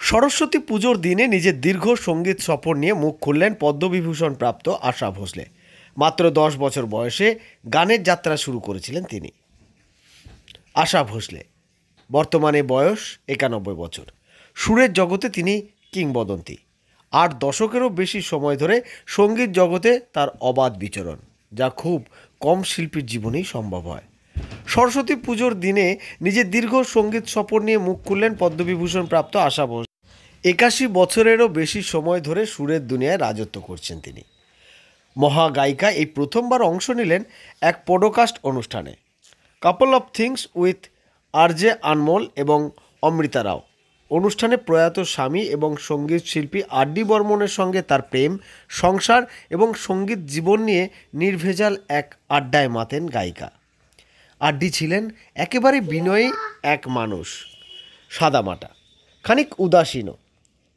সরস্বতী পুজোর দিনে নিজের দীর্ঘ সঙ্গীত সফর নিয়ে মুখ খুললেন পদ্মবিভূষণ প্রাপ্ত আশা ভোসলে। মাত্র 10 বছর বয়সে গানের যাত্রা শুরু করেছিলেন তিনি। আশা ভোসলে বর্তমানে বয়স 91 বছর। সুরের জগতে তিনি কিংবদন্তি। 8 দশকেরও বেশি সময় ধরে সঙ্গীত জগতে তার অবাধ বিচরণ, যা খুব কম শিল্পীর জীবনেই সম্ভব হয়। সরস্বতী পুজোর দিনে নিজের দীর্ঘ সঙ্গীত সফর নিয়ে মুখ খুললেন পদ্মবিভূষণ প্রাপ্ত আশা ভোসলে। 81 বছরেরও বেশি সময় ধরে সুরের দুনিয়ায় রাজত্ব করছেন তিনি। মহাগায়িকা এই প্রথমবার অংশ নিলেন এক পডকাস্ট অনুষ্ঠানে, couple of things with RJ Anmol এবং অমৃতা রাও। অনুষ্ঠানে প্রয়াত স্বামী এবং সঙ্গীত শিল্পী আর.ডি. বর্মনের সঙ্গে তার প্রেম, সংসার এবং সঙ্গীত জীবন নিয়ে নির্ভেজাল এক আড্ডায় মাতেন গায়িকা। আর.ডি. ছিলেন একেবারে বিনয়ী এক মানুষ, সাদামাটা, খানিক উদাসীনও।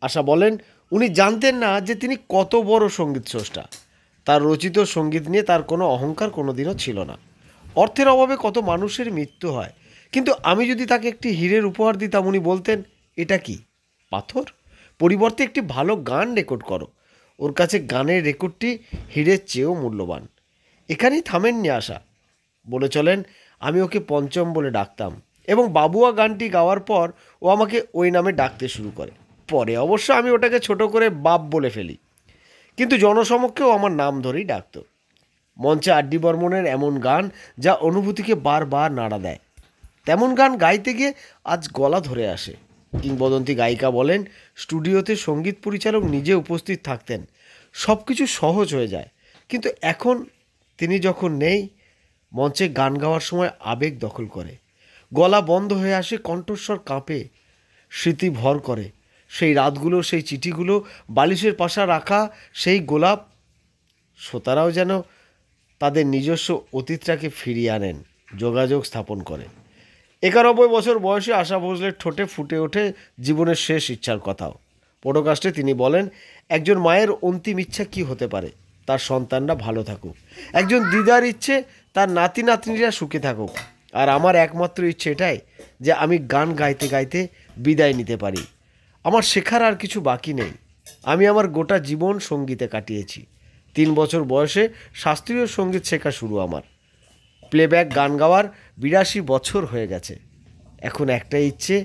আশা বলেন, উনি জানতেন না যে তিনি কত বড় সঙ্গীত স্রষ্টা। তার রচিত সঙ্গীত নিয়ে তার কোনো অহংকার কোনোদিনও ছিল না। অর্থের অভাবে কত মানুষের মৃত্যু হয়, কিন্তু আমি যদি তাকে একটি হীরের উপহার দিতাম, উনি বলতেন, এটা কি পাথর? পরিবর্তে একটি ভালো গান রেকর্ড করো। ওর কাছে গানের রেকর্ডটি হীরের চেয়েও মূল্যবান। এখানেই থামেননি আশা। বলে চলেন, আমি ওকে পঞ্চম বলে ডাকতাম এবং বাবুয়া গানটি গাওয়ার পর ও আমাকে ওই নামে ডাকতে শুরু করে। পরে অবশ্য আমি ওটাকে ছোট করে বাপ বলে ফেলি, কিন্তু জনসমক্ষেও আমার নাম ধরেই ডাকত। মঞ্চে আর.ডি. বর্মনের এমন গান যা অনুভূতিকে বারবার নাড়া দেয়, তেমন গান গাইতে গিয়ে আজ গলা ধরে আসে। কিংবদন্তি গায়িকা বলেন, স্টুডিওতে সঙ্গীত পরিচালক নিজে উপস্থিত থাকতেন, সব কিছু সহজ হয়ে যায়। কিন্তু এখন তিনি যখন নেই, মঞ্চে গান গাওয়ার সময় আবেগ দখল করে, গলা বন্ধ হয়ে আসে, কণ্ঠস্বর কাঁপে, স্মৃতি ভর করে। সেই রাতগুলো, সেই চিঠিগুলো, বালিশের পাশা রাখা সেই গোলাপ, শ্রোতারাও যেন তাদের নিজস্ব অতীতটাকে ফিরিয়ে আনেন, যোগাযোগ স্থাপন করে। 91 বছর বয়সে আশা ভোসলের ঠোঁটে ফুটে ওঠে জীবনের শেষ ইচ্ছার কথাও। পডকাস্টে তিনি বলেন, একজন মায়ের অন্তিম ইচ্ছা কি হতে পারে? তার সন্তানরা ভালো থাকুক। একজন দিদার ইচ্ছে তার নাতি নাতনিরা সুখে থাকুক। আর আমার একমাত্র ইচ্ছে এটাই যে আমি গান গাইতে গাইতে বিদায় নিতে পারি। আমার শেখার আর কিছু বাকি নেই। আমি আমার গোটা জীবন সঙ্গীতে কাটিয়েছি। 3 বছর বয়সে শাস্ত্রীয় সঙ্গীত শেখা শুরু আমার। প্লেব্যাক গান গাওয়ার 82 বছর হয়ে গেছে। এখন একটাই ইচ্ছে,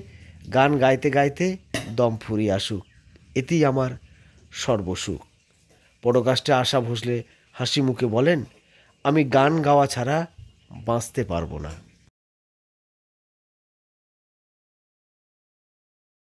গান গাইতে গাইতে দম ফুরিয়ে আসুক, এতেই আমার সর্বসুখ। পডকাস্টে আশা ভোসলে হাসি মুখে বলেন, আমি গান গাওয়া ছাড়া বাঁচতে পারবো না।